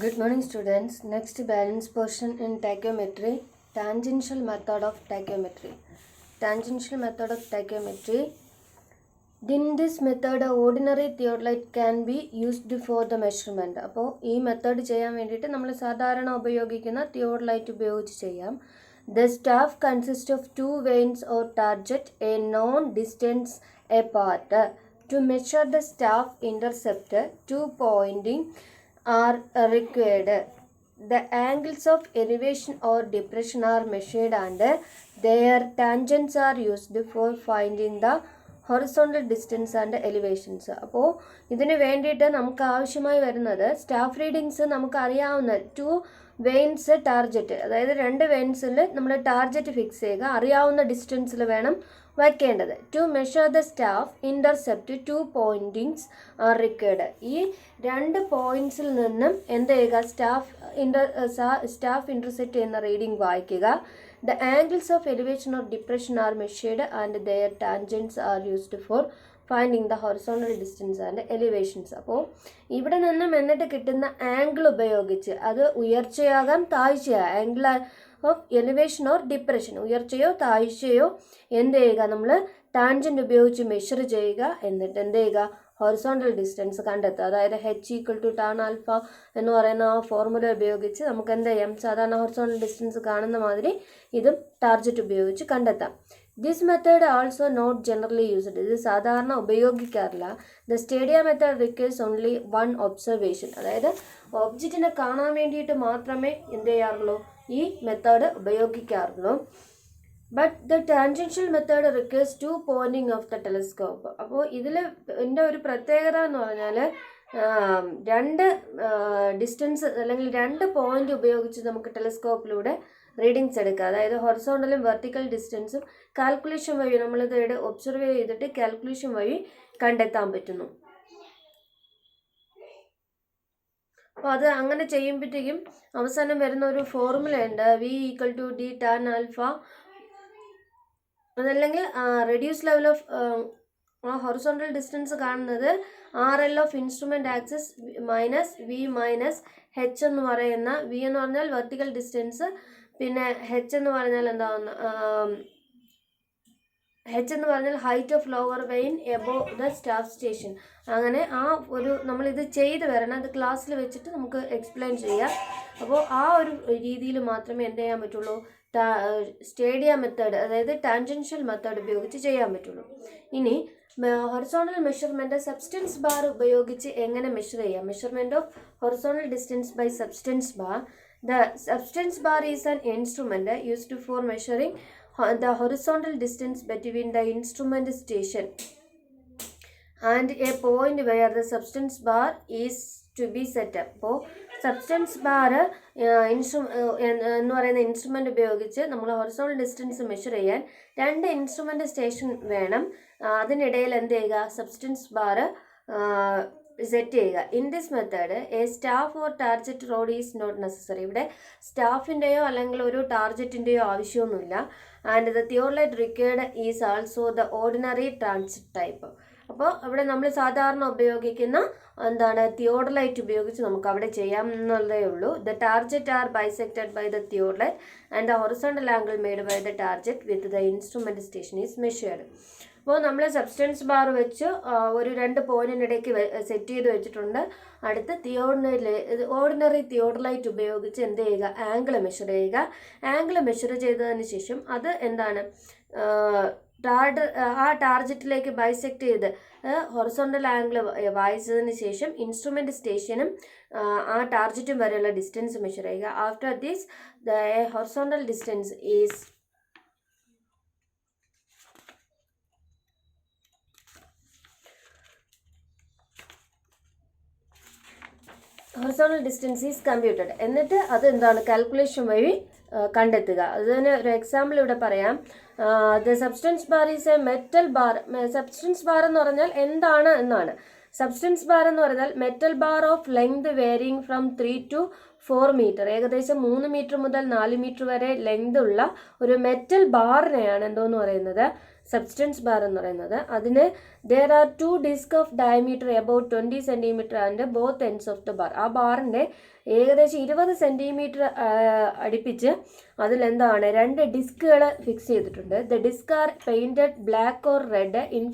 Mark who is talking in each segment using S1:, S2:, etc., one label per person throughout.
S1: Good morning, students. Next balance portion in tachymetry, tangential method of tachymetry. Tangential method of tachymetry. In this method, a ordinary theodolite can be used for the measurement. അപ്പോൾ ഈ method ചെയ്യാൻ വേണ്ടിയിട്ട് നമ്മൾ സാധാരണ ഉപയോഗിക്കുന്ന theodolite ഉപയോഗിച്ച് ചെയ്യാം. The staff consists of two vanes or target a known distance apart. To measure the staff intercept, two pointing are required. The angles of elevation or depression are measured and their tangents are used for finding the horizontal distance and elevations. അപ്പോൾ ഇതിന് വേണ്ടിയിട്ട് നമുക്ക് ആവശ്യമായി വരുന്നത് staff readings നമുക്ക് അറിയാവുന്ന to veins target, അതായത് രണ്ട് വെയിൻസിൽ നമ്മൾ ടാർജറ്റ് ഫിക്സ് ചെയ്യുക, അറിയാവുന്ന ഡിസ്റ്റൻസിൽ വേണം വയ്ക്കേണ്ടത്. To measure the staff intercept two pointings are required. ഈ രണ്ട് പോയിൻറ്റ്സിൽ നിന്നും എന്ത് ചെയ്യുക, സ്റ്റാഫ് ഇൻ്റർസെപ്റ്റ് ചെയ്യുന്ന റീഡിംഗ് വായിക്കുക. The angles of elevation or depression are measured and their tangents are used for finding the horizontal distance and elevations. അപ്പോൾ ഇവിടെ നിന്നും എന്നിട്ട് കിട്ടുന്ന ആംഗിൾ ഉപയോഗിച്ച്, അത് ഉയർച്ചയാകാം താഴ്ചയാകാം, angle of elevation or depression, ഉയർച്ചയോ താഴ്ചയോ എന്ത് ചെയ്യുക, നമ്മൾ ടാൻജൻറ്റ് ഉപയോഗിച്ച് മെഷർ ചെയ്യുക. എന്നിട്ട് എന്ത് ചെയ്യുക, ഹൊറിസോണ്ടൽ ഡിസ്റ്റൻസ് കണ്ടെത്തുക. അതായത് h=tan ആൽഫ എന്ന് പറയുന്ന ആ ഫോർമുല ഉപയോഗിച്ച് നമുക്ക് എന്ത് ചെയ്യാം, സാധാരണ ഹൊറിസോണ്ടൽ ഡിസ്റ്റൻസ് കാണുന്ന മാതിരി ഇതും ടാർജറ്റ് ഉപയോഗിച്ച് കണ്ടെത്താം. This method also not generally used. ഇത് സാധാരണ ഉപയോഗിക്കാറില്ല. The stadia method requires only one observation. അതായത് ഒബ്ജക്റ്റിനെ കാണാൻ വേണ്ടിയിട്ട് മാത്രമേ എന്ത് ചെയ്യാറുള്ളൂ, ഈ മെത്തേഡ് ഉപയോഗിക്കാറുള്ളൂ. But the tangential method requires two pointing of the telescope. അപ്പോൾ ഇതിൽ എൻ്റെ ഒരു പ്രത്യേകത എന്ന് പറഞ്ഞാൽ രണ്ട് ഡിസ്റ്റൻസ് അല്ലെങ്കിൽ രണ്ട് പോയിന്റ് ഉപയോഗിച്ച് നമുക്ക് ടെലസ്കോപ്പിലൂടെ റീഡിങ്സ് എടുക്കുക. അതായത് ഹൊറിസോണ്ടലും വെർട്ടിക്കൽ ഡിസ്റ്റൻസും കാൽക്കുലേഷൻ വഴി നമ്മളിത് ഒബ്സർവ് ചെയ്തിട്ട് കാൽക്കുലേഷൻ വഴി കണ്ടെത്താൻ പറ്റുന്നു. അപ്പോൾ അത് അങ്ങനെ ചെയ്യുമ്പോഴത്തേക്കും അവസാനം വരുന്ന ഒരു ഫോർമുല ഉണ്ട്, v=d tan ആൽഫ. അതല്ലെങ്കിൽ reduce level of horizontal distance കാണുന്നത് RL of instrument axis minus v minus h എന്ന് പറയുന്ന, v എന്ന് പറഞ്ഞാൽ വെർട്ടിക്കൽ ഡിസ്റ്റൻസ്, പിന്നെ h എന്ന് പറഞ്ഞാൽ എന്താവുന്ന, h എന്ന് പറഞ്ഞാൽ height of lower vane above the staff station. അങ്ങനെ ആ ഒരു നമ്മളിത് ചെയ്ത് വരണം, അത് ക്ലാസ്സിൽ വെച്ചിട്ട് നമുക്ക് എക്സ്പ്ലെയിൻ ചെയ്യാം. അപ്പോൾ ആ ഒരു രീതിയിൽ മാത്രമേ എന്ത് ചെയ്യാൻ പറ്റുള്ളൂ, സ്റ്റേഡിയ മെത്തേഡ്, അതായത് ടാൻജൻഷ്യൽ മെത്തേഡ് ഉപയോഗിച്ച് ചെയ്യാൻ പറ്റുള്ളൂ. ഇനി ഹൊറിസോണ്ടൽ മെഷർമെൻറ്റ് സബ്സ്റ്റൻസ് ബാർ ഉപയോഗിച്ച് എങ്ങനെ മെഷർ ചെയ്യാം. Measurement of horizontal distance by subtense bar. The substance bar is an instrument used for measuring the horizontal distance between the instrument station and a point where the substance bar is to be set up. അപ്പോൾ substance bar എന്ന് പറയുന്ന instrument ഉപയോഗിച്ച് നമ്മൾ horizontal distance measure ചെയ്യാൻ രണ്ട് instrument station വേണം. അതിനിടയിൽ എന്ത് ചെയ്യുക, സബ്സ്റ്റൻസ് ബാർ സെറ്റ് ചെയ്യുക. In this method a staff or target rod is not necessary. ഇവിടെ സ്റ്റാഫിൻ്റെയോ അല്ലെങ്കിൽ ഒരു ടാർജറ്റിൻ്റെയോ ആവശ്യമൊന്നുമില്ല. And the theodolite required is also the ordinary transit type. അപ്പോൾ ഇവിടെ നമ്മൾ സാധാരണ ഉപയോഗിക്കുന്ന എന്താണ്, തിയോഡലൈറ്റ് ഉപയോഗിച്ച് നമുക്ക് അവിടെ ചെയ്യാം എന്നുള്ളതേ ഉള്ളൂ. The target are bisected by the theodolite and the horizontal angle made by the target with the instrument station is measured. അപ്പോൾ നമ്മൾ സബ്സ്റ്റൻസ് ബാർ വെച്ച് ഒരു രണ്ട് പോയിന്റിനിടയ്ക്ക് സെറ്റ് ചെയ്ത് വെച്ചിട്ടുണ്ട്. അടുത്ത് ഓർഡിനറി തിയോഡലൈറ്റ് ഉപയോഗിച്ച് എന്ത് ചെയ്യുക, ആംഗിൾ മെഷർ ചെയ്യുക. ആംഗിൾ മെഷർ ചെയ്തതിന് ശേഷം അത് എന്താണ്, ആ ടാർജറ്റിലേക്ക് ബൈസെക്റ്റ് ചെയ്ത് ഹൊറിസോണ്ടൽ ആംഗിൾ വായിച്ചതിന് ശേഷം ഇൻസ്ട്രുമെൻറ്റ് സ്റ്റേഷനും ആ ടാർജറ്റും വരെയുള്ള ഡിസ്റ്റൻസ് മെഷർ ചെയ്യുക. After this the horizontal distance is horizontal distance is computed. എന്നിട്ട് അത് എന്താണ്, കാൽക്കുലേഷൻ വഴി കണ്ടെത്തുക. അതിന് ഒരു എക്സാമ്പിൾ ഇവിടെ പറയാം. The substance bar is a metal bar. Subtense bar എന്ന് പറഞ്ഞാൽ എന്താണ് എന്നാണ്. സബ്സ്റ്റൻസ് ബാർ എന്ന് പറഞ്ഞാൽ metal bar of length varying from 3 to 4 metre, ഏകദേശം 3 മീറ്റർ മുതൽ 4 മീറ്റർ വരെ ലെങ്ത് ഉള്ള ഒരു മെറ്റൽ ബാറിനെയാണ് എന്തോന്ന് പറയുന്നത്, സബ്സ്റ്റൻസ് ബാർ എന്ന് പറയുന്നത്. അതിന് there are 2 discs of diameter about 20 cm and both ends of the bar. ആ ബാറിൻ്റെ ഏകദേശം 20 സെൻറ്റിമീറ്റർ അടുപ്പിച്ച് അതിലെന്താണ് 2 ഡിസ്കുകൾ ഫിക്സ് ചെയ്തിട്ടുണ്ട്. The disc are painted black or red in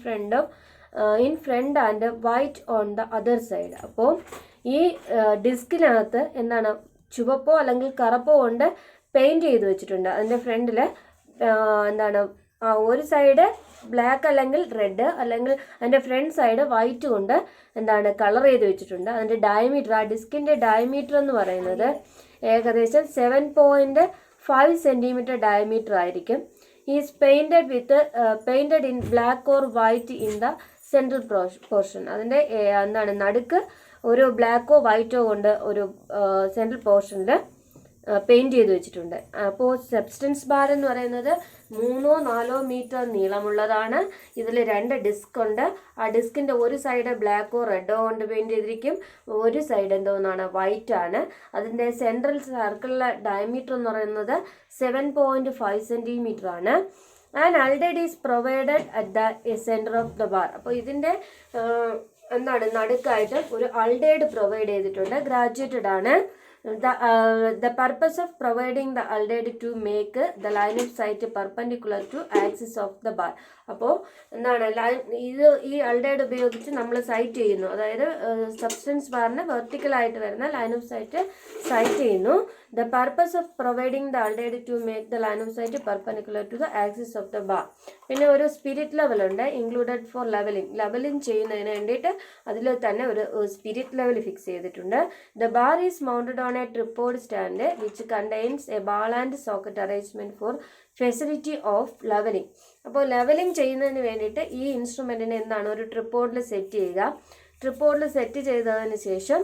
S1: front and white on the other side. അപ്പോൾ ഈ ഡിസ്കിനകത്ത് എന്താണ് ചുവപ്പോ അല്ലെങ്കിൽ കറുപ്പോ കൊണ്ട് പെയിൻറ് ചെയ്ത് വെച്ചിട്ടുണ്ട്. അതിൻ്റെ ഫ്രണ്ടിൽ എന്താണ് ഒരു സൈഡ് ബ്ലാക്ക് അല്ലെങ്കിൽ റെഡ്, അല്ലെങ്കിൽ അതിൻ്റെ ഫ്രണ്ട് സൈഡ് വൈറ്റ് കൊണ്ട് എന്താണ് കളർ ചെയ്ത് വെച്ചിട്ടുണ്ട്. അതിൻ്റെ ഡയമീറ്റർ, ആ ഡിസ്കിൻ്റെ ഡയമീറ്റർ എന്ന് പറയുന്നത് ഏകദേശം 7.5 സെൻറ്റിമീറ്റർ ഡയമീറ്റർ ആയിരിക്കും. Is painted in black or white in the central portion. അതിൻ്റെ എന്താണ് നടുക്ക് ഒരു ബ്ലാക്കോ വൈറ്റോ കൊണ്ട് ഒരു സെൻട്രൽ പോർഷനിൽ പെയിൻറ് ചെയ്ത് വെച്ചിട്ടുണ്ട്. അപ്പോൾ സബ്സ്റ്റൻസ് ബാർ എന്ന് പറയുന്നത് 3-4 മീറ്റർ നീളമുള്ളതാണ്. ഇതിൽ 2 ഡിസ്ക് ഉണ്ട്. ആ ഡിസ്കിൻ്റെ ഒരു സൈഡ് ബ്ലാക്കോ റെഡോ കൊണ്ട് പെയിൻറ് ചെയ്തിരിക്കും, ഒരു സൈഡ് എന്തോന്നാണ് വൈറ്റ് ആണ്. അതിൻ്റെ സെൻട്രൽ സർക്കിളിലെ ഡയമീറ്റർ എന്ന് പറയുന്നത് 7.5 സെൻറ്റിമീറ്റർ ആണ്. And alidade is provided at the centre of the bar. അപ്പോൾ ഇതിൻ്റെ എന്താണ് നടുക്കായിട്ട് ഒരു അൾഡൈഡ് പ്രൊവൈഡ് ചെയ്തിട്ടുണ്ട്, ഗ്രാജുവേറ്റഡ് ആണ്. The purpose of providing the aldehyde to make the line of sight perpendicular to axis of the bar. അപ്പോൾ എന്താണ് ഈ അൾഡൈഡ് ഉപയോഗിച്ച് നമ്മൾ സൈറ്റ് ചെയ്യുന്നു, അതായത് സബ്സ്റ്റൻസ് ബാറിന് വെർട്ടിക്കലായിട്ട് വരുന്ന ലൈൻ ഓഫ് സൈറ്റ് ചെയ്യുന്നു. The purpose of providing the alidade to make the line of sight perpendicular to the axis of the bar. പിന്നെ ഒരു സ്പിരിറ്റ് ലെവൽ ഉണ്ട്, ഇൻക്ലൂഡഡ് ഫോർ ലെവലിംഗ് ചെയ്യുന്നതിന് വേണ്ടിയിട്ട് അതിൽ തന്നെ ഒരു സ്പിരിറ്റ് ലെവൽ ഫിക്സ് ചെയ്തിട്ടുണ്ട്. The bar is mounted on a tripod stand which contains a ball and socket arrangement for facility of levelling. അപ്പോൾ ലെവലിംഗ് ചെയ്യുന്നതിന് വേണ്ടിയിട്ട് ഈ ഇൻസ്ട്രുമെൻറ്റിനെ എന്താണ് ഒരു ട്രിപ്പോഡിൽ സെറ്റ് ചെയ്യുക. ട്രിപ്പോഡിൽ സെറ്റ് ചെയ്തതിന് ശേഷം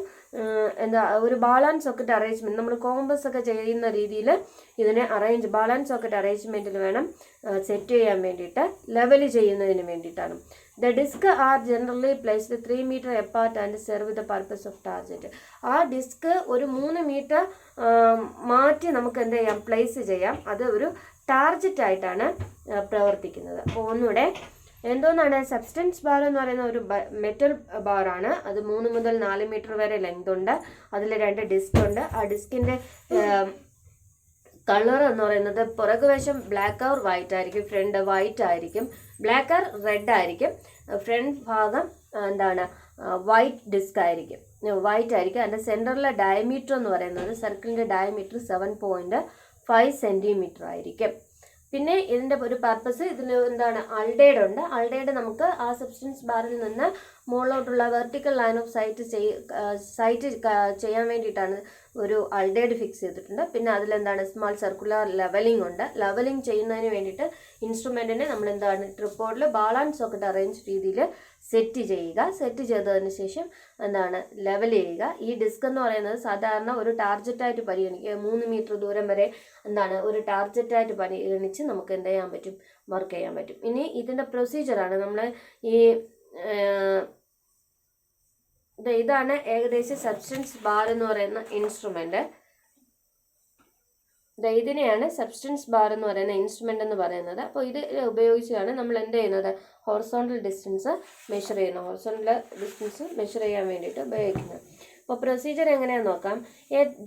S1: ഒരു ബാൾ ആൻഡ് സോക്കറ്റ് അറേഞ്ച്മെൻറ്റ്, നമ്മൾ കോമ്പസ് ഒക്കെ ചെയ്യുന്ന രീതിയിൽ ഇതിനെ ബാൾ ആൻഡ് സോക്കറ്റ് അറേഞ്ച്മെൻറ്റിൽ വേണം സെറ്റ് ചെയ്യാൻ വേണ്ടിയിട്ട്, ലെവൽ ചെയ്യുന്നതിന് വേണ്ടിയിട്ടാണ്. The disc are generally placed 3 metre apart and serve the purpose of target. ആ ഡിസ്ക് ഒരു 3 മീറ്റർ മാറ്റി നമുക്ക് എന്ത് ചെയ്യാം, പ്ലേസ് ചെയ്യാം. അത് ഒരു ടാർജറ്റ് ആയിട്ടാണ് പ്രവർത്തിക്കുന്നത്. അപ്പോൾ ഒന്നുകൂടെ എന്തോന്നാണ് സബ്സ്റ്റൻസ് ബാർ എന്ന് പറയുന്ന ഒരു മെറ്റൽ ബാറാണ്. അത് 3 മുതൽ 4 മീറ്റർ വരെ ലെങ്ത് ഉണ്ട്. അതിൽ 2 ഡിസ്ക് ഉണ്ട്. ആ ഡിസ്കിൻ്റെ കളർ എന്ന് പറയുന്നത് പുറകുവശം ബ്ലാക്ക് ഓർ വൈറ്റ് ആയിരിക്കും, ഫ്രണ്ട് വൈറ്റ് ആയിരിക്കും, ബ്ലാക്ക് ഓർ റെഡ് ആയിരിക്കും, ഫ്രണ്ട് ഭാഗം എന്താണ് വൈറ്റ് ഡിസ്ക് ആയിരിക്കും, വൈറ്റ് ആയിരിക്കും. അതിൻ്റെ സെൻറ്ററിലെ ഡയമീറ്റർ എന്ന് പറയുന്നത് സർക്കിളിൻ്റെ ഡയമീറ്റർ 7.5 സെൻറ്റിമീറ്റർ ആയിരിക്കും. പിന്നെ ഇതിൻ്റെ ഒരു പർപ്പസ്, ഇതിൽ എന്താണ് അൾഡൈഡ് ഉണ്ട്. അൾഡൈഡ് നമുക്ക് ആ സബ്സ്റ്റൻസ് ബാറിൽ നിന്ന് മുകളിലോട്ടുള്ള വെർട്ടിക്കൽ ലൈൻ ഓഫ് സൈറ്റ് ചെയ്യാൻ വേണ്ടിയിട്ടാണ് ഒരു അൾഡൈഡ് ഫിക്സ് ചെയ്തിട്ടുണ്ട്. പിന്നെ അതിലെന്താണ് സ്മാൾ സർക്കുലർ ലെവലിംഗ് ഉണ്ട്. ലെവലിംഗ് ചെയ്യുന്നതിന് വേണ്ടിയിട്ട് ഇൻസ്ട്രുമെൻറ്റിനെ നമ്മൾ എന്താണ് ട്രിപ്പോഡിൽ ബാൾ ആൻഡ് സോക്കറ്റ് അറേഞ്ച് രീതിയിൽ സെറ്റ് ചെയ്യുക. സെറ്റ് ചെയ്തതിന് ശേഷം എന്താണ് ലെവൽ ചെയ്യുക. ഈ ഡിസ്ക് എന്ന് പറയുന്നത് സാധാരണ ഒരു ടാർജറ്റായിട്ട് പരിഗണിക്കുക. 3 മീറ്റർ ദൂരം വരെ എന്താണ് ഒരു ടാർജറ്റായിട്ട് പരിഗണിച്ച് നമുക്ക് എന്ത് ചെയ്യാൻ പറ്റും, വർക്ക് ചെയ്യാൻ പറ്റും. ഇനി ഇതിൻ്റെ പ്രൊസീജിയറാണ് നമ്മൾ ഈ ഇതാണ് ഏകദേശം സബ്സ്റ്റൻസ് ബാർ എന്ന് പറയുന്ന ഇൻസ്ട്രുമെൻ്റ്. ഇതിനെയാണ് സബ്സ്റ്റൻസ് ബാർ എന്ന് പറയുന്ന ഇൻസ്ട്രുമെൻ്റ് എന്ന് പറയുന്നത്. അപ്പോൾ ഇത് ഉപയോഗിച്ചാണ് നമ്മൾ എന്ത് ചെയ്യുന്നത്, ഹൊറിസോണ്ടൽ ഡിസ്റ്റൻസ് മെഷർ ചെയ്യുന്നത്, ഹൊറിസോണ്ടൽ ഡിസ്റ്റൻസ് മെഷർ ചെയ്യാൻ വേണ്ടിയിട്ട് ഉപയോഗിക്കുന്നത്. അപ്പോൾ പ്രൊസീജിയർ എങ്ങനെയാണെന്ന് നോക്കാം.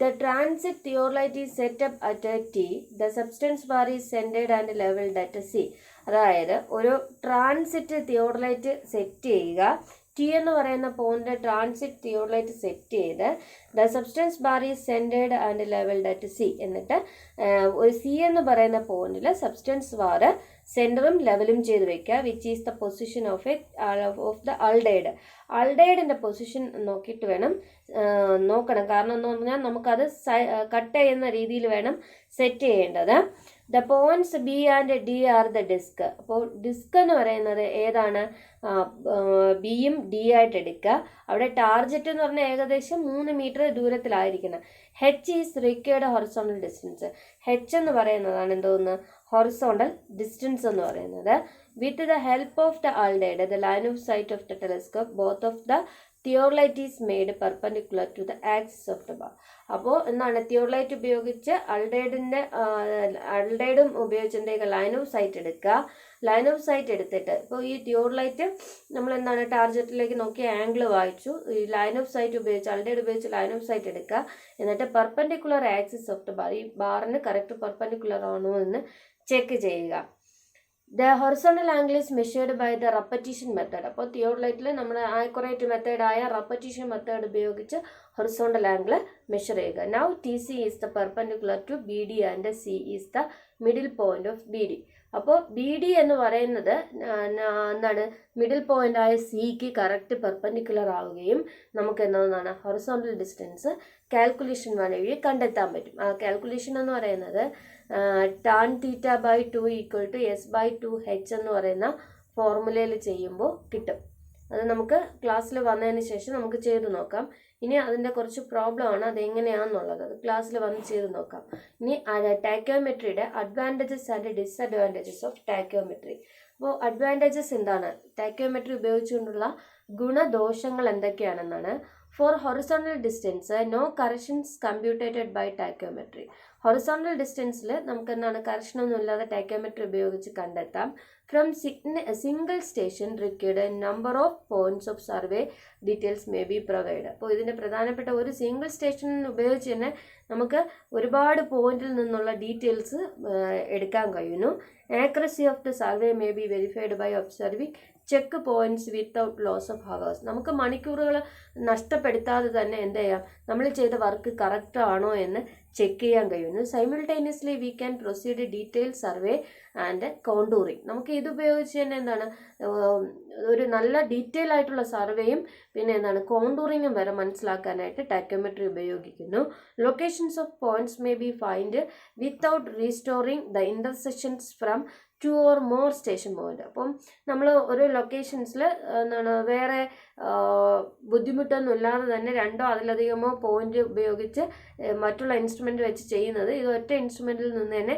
S1: The transit theodolite is set up at T. The substance bar is centred and levelled at C. അതായത് ഒരു ട്രാൻസിറ്റ് തിയോർലൈറ്റ് സെറ്റ് ചെയ്യുക. ടി എന്ന് പറയുന്ന പോയിന്റ് ട്രാൻസിറ്റ് തിയോർലൈറ്റ് സെറ്റ് ചെയ്ത് the substance bar is centred and levelled at C. എന്നിട്ട് ഒരു C എന്ന് പറയുന്ന പോയിന്റിൽ സബ്സ്റ്റൻസ് ബാർ സെൻറ്ററും ലെവലും ചെയ്ത് വെക്കുക. Which is the position of the alidade. അൾഡൈഡിൻ്റെ പൊസിഷൻ നോക്കിയിട്ട് വേണം നോക്കണം. കാരണം എന്ന് പറഞ്ഞാൽ നമുക്കത് കട്ട് ചെയ്യുന്ന രീതിയിൽ വേണം സെറ്റ് ചെയ്യേണ്ടത്. The points B and D are the disc. അപ്പോൾ ഡിസ്ക് എന്ന് പറയുന്നത് ഏതാണ്, ബിയും ഡി ആയിട്ട് എടുക്കുക. അവിടെ ടാർജറ്റ് എന്ന് പറഞ്ഞാൽ ഏകദേശം 3 മീറ്റർ ദൂരത്തിലായിരിക്കണം. H is required horizontal distance. H എന്ന് പറയുന്നതാണ് എന്തോന്ന് ഹൊറിസോണ്ടൽ ഡിസ്റ്റൻസ് എന്ന് പറയുന്നത്. With the help of the alidade the line of sight of the telescope both of the theodolite is made perpendicular to the axis of the bar. അപ്പോൾ എന്താണ് theodolite ഉപയോഗിച്ച് അൾഡൈഡും ഉപയോഗിച്ചിട്ടുണ്ടെങ്കിൽ ലൈൻ ഓഫ് സൈറ്റ് എടുക്കുക. Line of sight എടുത്തിട്ട് ഇപ്പോൾ ഈ തിയോർലൈറ്റ് നമ്മൾ എന്താണ് ടാർജറ്റിലേക്ക് നോക്കി ആംഗിൾ വായിച്ചു. ഈ ലൈൻ ഓഫ് സൈറ്റ് ഉപയോഗിച്ച് അൾഡൈഡ് ഉപയോഗിച്ച് ലൈൻ ഓഫ് സൈറ്റ് എടുക്കുക. എന്നിട്ട് perpendicular axis of the bar, ഈ ബാറിന് കറക്റ്റ് പെർപെൻഡിക്കുലർ ആണോ എന്ന് ചെക്ക് ചെയ്യുക. The horizontal angle is measured by the repetition method. അപ്പോൾ തിയോർലൈറ്റിൽ നമ്മൾ ആക്യുറേറ്റ് മെത്തേഡായ റെപ്പറ്റീഷൻ മെത്തേഡ് ഉപയോഗിച്ച് ഹൊറിസോണ്ടൽ ആംഗിൾ മെഷർ ചെയ്യുക. Now TC is the perpendicular to BD and C is the middle point of BD. അപ്പോൾ BD എന്ന് പറയുന്നത് എന്താണ് മിഡിൽ പോയിന്റ് ആയ സിക്ക് കറക്റ്റ് പെർപെൻഡിക്കുലർ ആവുകയും നമുക്ക് എന്താണ് ഹൊറിസോണ്ടൽ ഡിസ്റ്റൻസ് കാൽക്കുലേഷൻ വഴി കണ്ടെത്താൻ പറ്റും. ആ കാൽക്കുലേഷൻ എന്ന് പറയുന്നത് tan θ/2 = S/2h എന്ന് പറയുന്ന ഫോർമുലയിൽ ചെയ്യുമ്പോൾ കിട്ടും. അത് നമുക്ക് ക്ലാസ്സിൽ വന്നതിന് ശേഷം നമുക്ക് ചെയ്ത് നോക്കാം. ഇനി അതിൻ്റെ കുറച്ച് പ്രോബ്ലം ആണ്, അതെങ്ങനെയാണെന്നുള്ളത് അത് ക്ലാസ്സിൽ വന്ന് ചെയ്ത് നോക്കാം. ഇനി ടാക്യോമെട്രിയുടെ advantages and disadvantages of tacheometry. അപ്പോൾ അഡ്വാൻറ്റേജസ് എന്താണ്, ടാക്യോമെട്രി ഉപയോഗിച്ചുകൊണ്ടുള്ള ഗുണദോഷങ്ങൾ എന്തൊക്കെയാണെന്നാണ്. For horizontal distance no corrections computated by tacheometry. Horizontal ഡിസ്റ്റൻസിൽ നമുക്ക് എന്താണ് കറക്ഷനൊന്നും ഇല്ലാതെ ടാക്യോമെട്രി ഉപയോഗിച്ച് കണ്ടെത്താം. From single station required number of points of survey details may be provide. അപ്പോൾ ഇതിൻ്റെ പ്രധാനപ്പെട്ട ഒരു സിംഗിൾ സ്റ്റേഷൻ ഉപയോഗിച്ച് തന്നെ നമുക്ക് ഒരുപാട് പോയിന്റിൽ നിന്നുള്ള ഡീറ്റെയിൽസ് എടുക്കാൻ കഴിയുന്നു. Accuracy of the survey may be verified by observing check points without loss of hours. നമുക്ക് മണിക്കൂറുകൾ നഷ്ടപ്പെടുത്താതെ തന്നെ എന്ത് ചെയ്യാം, നമ്മൾ ചെയ്ത വർക്ക് കറക്റ്റ് ആണോ എന്ന് ചെക്ക് ചെയ്യാൻ കഴിയുന്നു. Simultaneously we can proceed detail survey and contouring. നമുക്ക് ഇത് ഉപയോഗിച്ച് തന്നെ എന്താണ് ഒരു നല്ല ഡീറ്റെയിൽ ആയിട്ടുള്ള സർവേയും പിന്നെ എന്താണ് കോണ്ടൂറിങ്ങും വരെ മനസ്സിലാക്കാനായിട്ട് ടാക്യോമെട്രി ഉപയോഗിക്കുന്നു. Locations of points may be find without restoring the intersections from 2 or more station point. അപ്പം നമ്മൾ ഒരു ലൊക്കേഷൻസിൽ എന്താണ് വേറെ ബുദ്ധിമുട്ടൊന്നും ഇല്ലാതെ തന്നെ 2ഓ അതിലധികമോ പോയിന്റ് ഉപയോഗിച്ച് മറ്റുള്ള ഇൻസ്ട്രുമെൻ്റ് വെച്ച് ചെയ്യുന്നത് ഇത് ഒറ്റ ഇൻസ്ട്രുമെൻറ്റിൽ നിന്ന് തന്നെ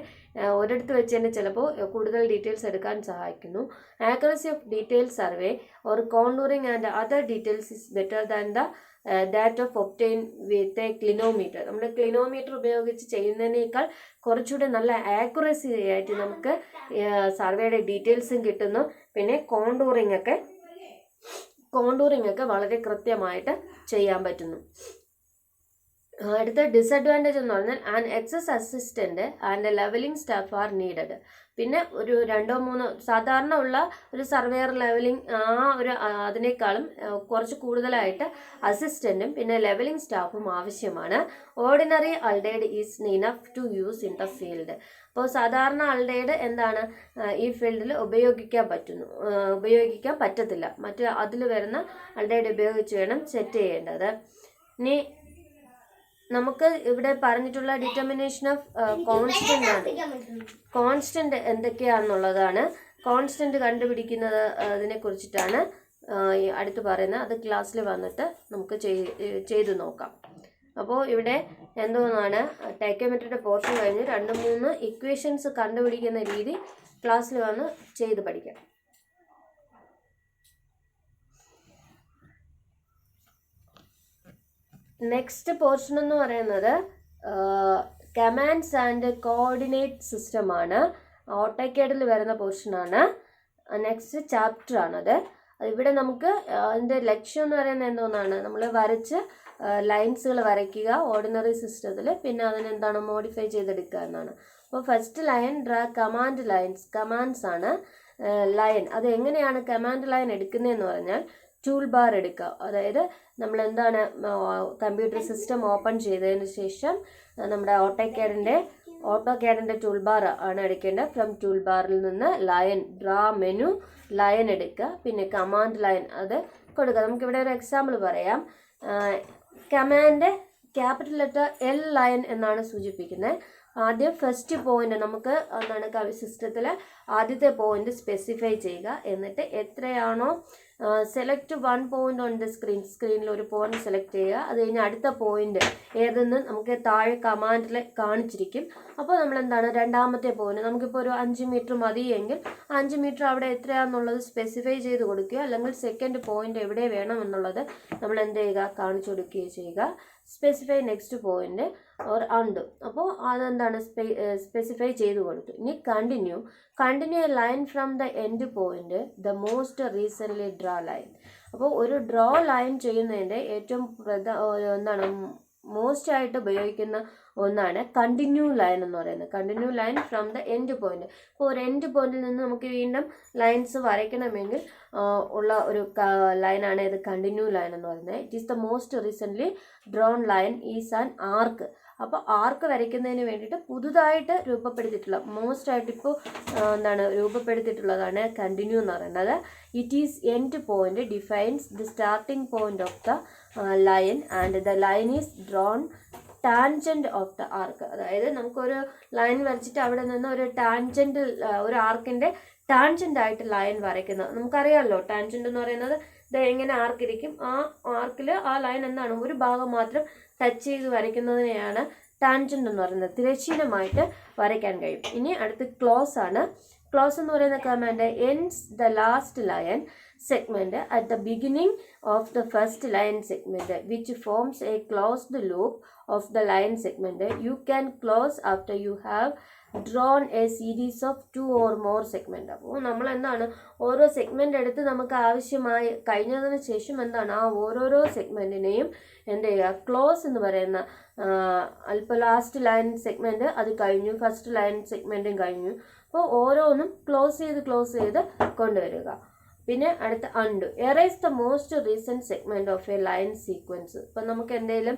S1: ഒരിടത്ത് വെച്ച് തന്നെ ചിലപ്പോൾ കൂടുതൽ ഡീറ്റെയിൽസ് എടുക്കാൻ സഹായിക്കുന്നു. Accuracy of detail survey or contouring and other details is better than the that of obtain with a clinometer. നമ്മൾ ക്ലിനോമീറ്റർ ഉപയോഗിച്ച് ചെയ്യുന്നതിനേക്കാൾ കുറച്ചുകൂടി നല്ല ആക്യുറസി ആയിട്ട് നമുക്ക് സർവേയുടെ ഡീറ്റെയിൽസും കിട്ടുന്നു. പിന്നെ കോണ്ടൂറിങ് ഒക്കെ വളരെ കൃത്യമായിട്ട് ചെയ്യാൻ പറ്റുന്നു. അടുത്ത ഡിസഡ്വാൻറ്റേജ് എന്ന് പറഞ്ഞാൽ an excess assistant and levelling staff are needed. പിന്നെ ഒരു 2-3 സാധാരണ ഉള്ള ഒരു സർവേയർ ലെവലിംഗ് അതിനേക്കാളും കുറച്ച് കൂടുതലായിട്ട് അസിസ്റ്റൻറ്റും പിന്നെ ലെവലിംഗ് സ്റ്റാഫും ആവശ്യമാണ്. Ordinary alidade is enough to use in the field. അപ്പോൾ സാധാരണ അൾഡൈഡ് എന്താണ് ഈ ഫീൽഡിൽ ഉപയോഗിക്കാൻ പറ്റത്തില്ല. മറ്റ് അതിൽ വരുന്ന അൾഡൈഡ് ഉപയോഗിച്ച് വേണം സെറ്റ് ചെയ്യേണ്ടത്. ഇനി നമുക്ക് ഇവിടെ പറഞ്ഞിട്ടുള്ള ഡിറ്റർമിനേഷൻ ഓഫ് കോൺസ്റ്റന്റ് എന്തൊക്കെയാണെന്നുള്ളതാണ്. കോൺസ്റ്റന്റ് കണ്ടുപിടിക്കുന്നത് അതിനെ കുറിച്ചിട്ടാണ് അടുത്ത് പറയുന്നത്. അത് ക്ലാസ്സിൽ വന്നിട്ട് നമുക്ക് ചെയ്തു നോക്കാം. അപ്പോൾ ഇവിടെ എന്തോന്നാണ് ടാക്യോമെട്രിയുടെ പോർഷൻ കഴിഞ്ഞ് 2-3 ഇക്വേഷൻസ് കണ്ടുപിടിക്കുന്ന രീതി ക്ലാസ്സിൽ വന്ന് ചെയ്ത് പഠിക്കാം. നെക്സ്റ്റ് പോർഷൻ എന്ന് പറയുന്നത് കമാൻഡ്സ് ആൻഡ് കോർഡിനേറ്റ് സിസ്റ്റമാണ്. ഓട്ടോകാഡിൽ വരുന്ന പോർഷനാണ്. നെക്സ്റ്റ് ചാപ്റ്റർ ആണത്. ഇവിടെ നമുക്ക് അതിൻ്റെ ലക്ഷ്യം എന്ന് പറയുന്നത് എന്തോന്നാണ്, നമ്മൾ വരച്ച് ലൈൻസുകൾ വരയ്ക്കുക ഓർഡിനറി സിസ്റ്റത്തിൽ, പിന്നെ അതിനെന്താണ് മോഡിഫൈ ചെയ്തെടുക്കുക എന്നാണ്. അപ്പോൾ first line ഡ്രാ command lines. Commands ആണ് ലൈൻ. അത് എങ്ങനെയാണ് കമാൻഡ് ലൈൻ എടുക്കുന്നതെന്ന് പറഞ്ഞാൽ ടൂൾ ബാർ എടുക്കുക. അതായത് നമ്മൾ എന്താണ് കമ്പ്യൂട്ടർ സിസ്റ്റം ഓപ്പൺ ചെയ്തതിന് ശേഷം നമ്മുടെ ഓട്ടോകാഡിൻ്റെ ടൂൾ ബാർ ആണ് എടുക്കേണ്ടത്. ഫ്രം ടൂൾ ബാറിൽ നിന്ന് ലൈൻ ഡ്രാ മെനു ലൈൻ എടുക്കുക, പിന്നെ കമാൻഡ് ലൈൻ അത് കൊടുക്കുക. നമുക്കിവിടെ ഒരു എക്സാമ്പിൾ പറയാം. Command capital letter L line എന്നാണ് സൂചിപ്പിക്കുന്നത്. ആദ്യം ഫസ്റ്റ് പോയിന്റ് നമുക്ക് എന്താണ് സിസ്റ്റത്തിൽ ആദ്യത്തെ പോയിന്റ് സ്പെസിഫൈ ചെയ്യുക. എന്നിട്ട് എത്രയാണോ സെലക്ട് 1 പോയിന്റ് ഓൺ ദ സ്ക്രീനിൽ ഒരു പോയിന്റ് സെലക്ട് ചെയ്യുക. അത് കഴിഞ്ഞ് അടുത്ത പോയിന്റ് ഏതെന്ന് നമുക്ക് താഴെ കമാൻഡിൽ കാണിച്ചിരിക്കും. അപ്പോൾ നമ്മൾ എന്താണ് രണ്ടാമത്തെ പോയിന്റ്, നമുക്കിപ്പോൾ ഒരു 5 മീറ്റർ മതിയെങ്കിൽ 5 മീറ്റർ അവിടെ എത്രയാണെന്നുള്ളത് സ്പെസിഫൈ ചെയ്ത് കൊടുക്കുക. അല്ലെങ്കിൽ സെക്കൻഡ് പോയിന്റ് എവിടെ വേണമെന്നുള്ളത് നമ്മൾ എന്ത് ചെയ്യുക, കാണിച്ചു കൊടുക്കുകയോ ചെയ്യുക. Specify next point or unto. അപ്പോൾ അതെന്താണ് സ്പെസിഫൈ ചെയ്ത് കൊടുത്തു. ഇനി continue A line from the end point the most recently draw line. അപ്പോൾ ഒരു ഡ്രോ ലൈൻ ചെയ്യുന്നതിൻ്റെ ഏറ്റവും എന്താണ് മോസ്റ്റ് ആയിട്ട് ഉപയോഗിക്കുന്ന ഒന്നാണ് കണ്ടിന്യൂ ലൈൻ എന്ന് പറയുന്നത്. Continue line from the end point. അപ്പോൾ ഒരു എൻഡ് പോയിന്റിൽ നിന്ന് നമുക്ക് വീണ്ടും ലൈൻസ് വരയ്ക്കണമെങ്കിൽ ഉള്ള ഒരു ലൈനാണ് ഇത് കണ്ടിന്യൂ ലൈൻ എന്ന് പറയുന്നത്. It is the most recently drone line is an arc. അപ്പോൾ ആർക്ക് വരയ്ക്കുന്നതിന് വേണ്ടിയിട്ട് പുതുതായിട്ട് രൂപപ്പെടുത്തിയിട്ടുള്ള മോസ്റ്റ് ആയിട്ട് ഇപ്പോൾ രൂപപ്പെടുത്തിയിട്ടുള്ളതാണ് കണ്ടിന്യൂ എന്ന് പറയുന്നത്. It is end point defines the starting point of the line and the line is drawn tangent of the arc. അതായത് നമുക്കൊരു line വരച്ചിട്ട് അവിടെ നിന്ന് ഒരു ടാൻജൻറ്റ്, ഒരു ആർക്കിൻ്റെ ടാൻജൻ്റ് ആയിട്ട് ലൈൻ വരയ്ക്കുന്നത് നമുക്കറിയാമല്ലോ. ടാൻജൻറ്റ് എന്ന് പറയുന്നത് ഇത് എങ്ങനെ ആർക്കിരിക്കും, ആ ആർക്കിൽ ആ ലൈൻ എന്താണ് ഒരു ഭാഗം മാത്രം ടച്ച് ചെയ്ത് വരയ്ക്കുന്നതിനെയാണ് ടാൻജൻറ്റ് എന്ന് പറയുന്നത്. തിരശ്ചീനമായിട്ട് വരയ്ക്കാൻ കഴിയും. ഇനി അടുത്ത് ക്ലോസ് ആണ്. ക്ലോസ് എന്ന് പറയുന്ന command ends the last line segment at the beginning of the first line segment, which forms a closed loop of the line segment. You can close after you have drawn a series of 2 or more segment. അപ്പോൾ നമ്മൾ എന്താണ് ഓരോ segment എടുത്ത് നമുക്ക് ആവശ്യമായി കഴിഞ്ഞതിന് ശേഷം എന്താണ് ആ ഓരോരോ സെഗ്മെൻറ്റിനെയും എന്ത് ചെയ്യുക, ക്ലോസ് എന്ന് പറയുന്ന ഇപ്പോൾ ലാസ്റ്റ് ലൈൻ സെഗ്മെൻറ്റ് അത് കഴിഞ്ഞു, ഫസ്റ്റ് ലൈൻ സെഗ്മെൻറ്റും കഴിഞ്ഞു. അപ്പോൾ ഓരോന്നും ക്ലോസ് ചെയ്ത് കൊണ്ടുവരിക. പിന്നെ അടുത്ത unto. Errors the most recent segment of A line sequence. ഇപ്പം നമുക്ക് എന്തെങ്കിലും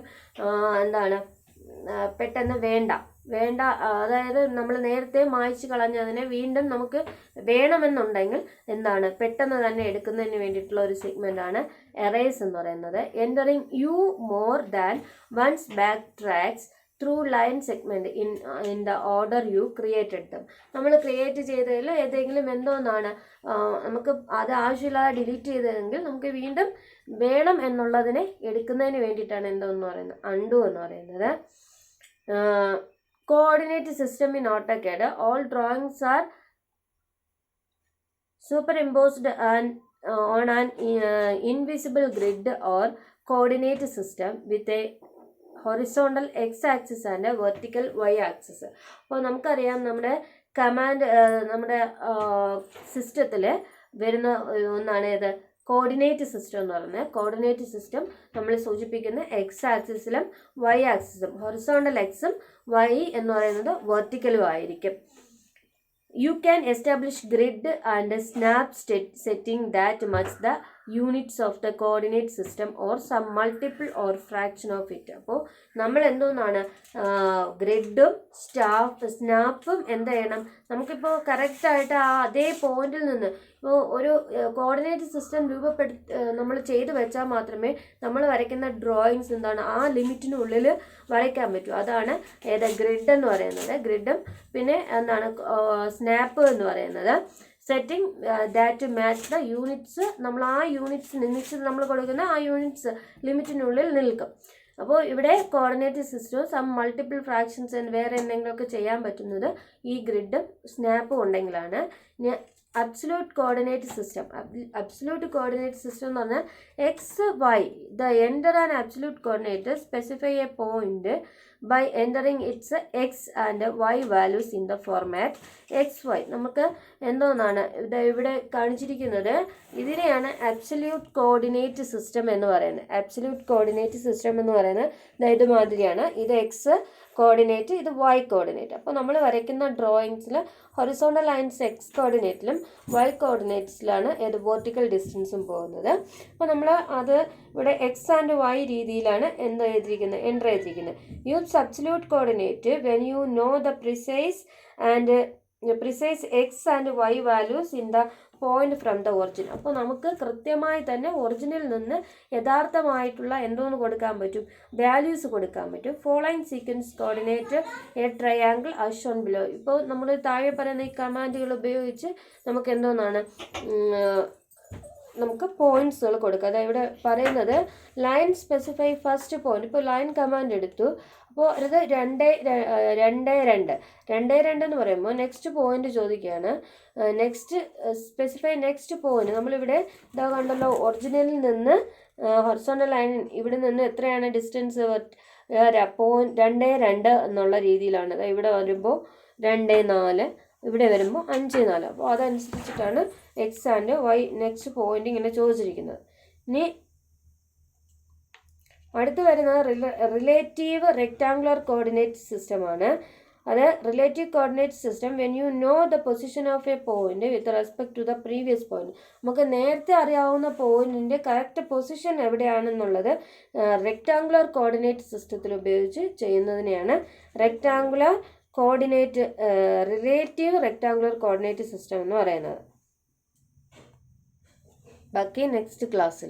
S1: പെട്ടെന്ന് വേണ്ട അതായത് നമ്മൾ നേരത്തെ മായ്ച്ചു കളഞ്ഞതിനെ വീണ്ടും നമുക്ക് വേണമെന്നുണ്ടെങ്കിൽ പെട്ടെന്ന് തന്നെ എടുക്കുന്നതിന് വേണ്ടിയിട്ടുള്ള ഒരു സെഗ്മെൻ്റ് ആണ് എറേസ് എന്ന് പറയുന്നത്. Entering you more than once back tracks through line segment in the order you created them. നമ്മൾ ക്രിയേറ്റ് ചെയ്തതിൽ ഏതെങ്കിലും എന്തോന്നാണ് നമുക്ക് അത് ആവശ്യമില്ലാതെ ഡിലീറ്റ് ചെയ്തതെങ്കിൽ നമുക്ക് വീണ്ടും വേണം എന്നുള്ളതിനെ എടുക്കുന്നതിന് വേണ്ടിയിട്ടാണ് എന്തോന്ന് പറയുന്നത് അണ്ടു എന്ന് പറയുന്നത്. Coordinate system in AutoCAD. All drawings are superimposed on an invisible grid or coordinate system with a horizontal x-axis and a vertical y-axis. അപ്പോൾ നമുക്കറിയാം നമ്മുടെ കമാൻഡ് നമ്മുടെ സിസ്റ്റത്തിൽ വരുന്ന ഒന്നാണ് ഏത് കോർഡിനേറ്റ് സിസ്റ്റം എന്ന് പറയുന്നത്. കോർഡിനേറ്റ് സിസ്റ്റം നമ്മൾ സൂചിപ്പിക്കുന്ന എക്സ് ആക്സിസിലും വൈ ആക്സിസും, ഹൊറിസോണ്ടൽ എക്സും വൈ എന്ന് പറയുന്നത് വെർട്ടിക്കലും ആയിരിക്കും. You can establish grid and snap setting that match the units of the coordinate system or some multiple or fraction of it. അപ്പോൾ നമ്മൾ എന്തോന്നാണ് ഗ്രിഡും സ്നാപ്പും എന്ത് ചെയ്യണം, നമുക്കിപ്പോൾ കറക്റ്റായിട്ട് ആ അതേ പോയിന്റിൽ നിന്ന് ഇപ്പോൾ ഒരു കോർഡിനേറ്റ് സിസ്റ്റം നമ്മൾ ചെയ്ത് വെച്ചാൽ മാത്രമേ നമ്മൾ വരയ്ക്കുന്ന ഡ്രോയിങ്സ് എന്താണ് ആ ലിമിറ്റിനുള്ളിൽ വരയ്ക്കാൻ പറ്റൂ. അതാണ് ഏത് ഗ്രിഡ് എന്ന് പറയുന്നത്. ഗ്രിഡും പിന്നെ എന്താണ് സ്നാപ്പ് എന്ന് പറയുന്നത്. Setting that match the units, നമ്മൾ ആ യൂണിറ്റ്സ് നിശ്ചിത നമ്മൾ കൊടുക്കുന്ന ആ യൂണിറ്റ്സ് ലിമിറ്റിനുള്ളിൽ നിൽക്കും. അപ്പോൾ ഇവിടെ കോർഡിനേറ്റ് സിസ്റ്റവും സം മൾട്ടിപ്പിൾ ഫ്രാക്ഷൻസ് വേറെ എന്തെങ്കിലുമൊക്കെ ചെയ്യാൻ പറ്റുന്നത് ഈ ഗ്രിഡും സ്നാപ്പും ഉണ്ടെങ്കിലാണ്. Absolute coordinate system. Absolute coordinate system എന്ന് പറഞ്ഞാൽ X Y the enter and absolute coordinate specify a point by entering its x and y values in the format xy. നമുക്ക് എന്തോന്നാണ് ഇവിടെ കാണിച്ചിരിക്കുന്നത്, ഇതിനെയാണ് അബ്സല്യൂട്ട് കോർഡിനേറ്റ് സിസ്റ്റം എന്ന് പറയുന്നത്. അബ്സല്യൂട്ട് കോർഡിനേറ്റ് സിസ്റ്റം എന്ന് പറയുന്നത് ഇത് മാതിരിയാണ്. ഇത് എക്സ് കോർഡിനേറ്റ്, ഇത് വൈ കോർഡിനേറ്റ്. അപ്പോൾ നമ്മൾ വരയ്ക്കുന്ന ഡ്രോയിങ്സിൽ ഹൊറിസോണ്ടൽ ലൈൻസ് എക്സ് കോർഡിനേറ്റിലും വൈ കോർഡിനേറ്റ്സിലാണ് ഏത് വെർട്ടിക്കൽ ഡിസ്റ്റൻസും പോകുന്നത്. അപ്പോൾ നമ്മൾ അത് ഇവിടെ എക്സ് ആൻഡ് വൈ രീതിയിലാണ് എൻ്റർ ചെയ്തിരിക്കുന്നത്. Use absolute coordinate when you know the precise x and y values in the point from the origin. അപ്പോൾ നമുക്ക് കൃത്യമായി തന്നെ ഒറിജിനിൽ നിന്ന് യഥാർത്ഥമായിട്ടുള്ള എന്തോന്ന് കൊടുക്കാൻ പറ്റും, വാല്യൂസ് കൊടുക്കാൻ പറ്റും. Following sequence coordinate A triangle as shown below. ഇപ്പോൾ നമ്മൾ താഴെ പറയുന്ന ഈ കമാൻഡുകൾ ഉപയോഗിച്ച് നമുക്ക് എന്തോന്നാണ് നമുക്ക് പോയിന്റ്സുകൾ കൊടുക്കുക. അതായത് ഇവിടെ പറയുന്നത് ലൈൻ സ്പെസിഫൈ ഫസ്റ്റ് പോയിന്റ്. ഇപ്പോൾ ലൈൻ കമാൻഡ് എടുത്തു, അപ്പോൾ അത് 2 എന്ന് പറയുമ്പോൾ നെക്സ്റ്റ് പോയിന്റ് ചോദിക്കുകയാണ്. Next specify next point. നമ്മളിവിടെ ഇതാ കണ്ടല്ലോ, ഒറിജിനലിൽ നിന്ന് ഹൊറിസോണ്ടൽ ലൈൻ ഇവിടെ നിന്ന് എത്രയാണ് ഡിസ്റ്റൻസ്, 2 എന്നുള്ള രീതിയിലാണ്. ഇവിടെ വരുമ്പോൾ 2 4, ഇവിടെ വരുമ്പോൾ 5 4. അപ്പോൾ അതനുസരിച്ചിട്ടാണ് X and Y next point ഇങ്ങനെ ചോദിച്ചിരിക്കുന്നത്. ഇനി അടുത്ത് വരുന്നത് റിലേറ്റീവ് റെക്ടാങ്കുലർ കോർഡിനേറ്റ് സിസ്റ്റമാണ്. അത് relative coordinate system when you know the position of a point with respect to the previous point. നമുക്ക് നേരത്തെ അറിയാവുന്ന പോയിന്റിന്റെ കറക്റ്റ് പൊസിഷൻ എവിടെയാണെന്നുള്ളത് റെക്ടാങ്കുലർ കോർഡിനേറ്റ് സിസ്റ്റത്തിൽ ഉപയോഗിച്ച് ചെയ്യുന്നതിനെയാണ് rectangular coordinate relative rectangular coordinate system എന്ന് പറയുന്നത്. ബാക്കി നെക്സ്റ്റ് ക്ലാസ്സിൽ.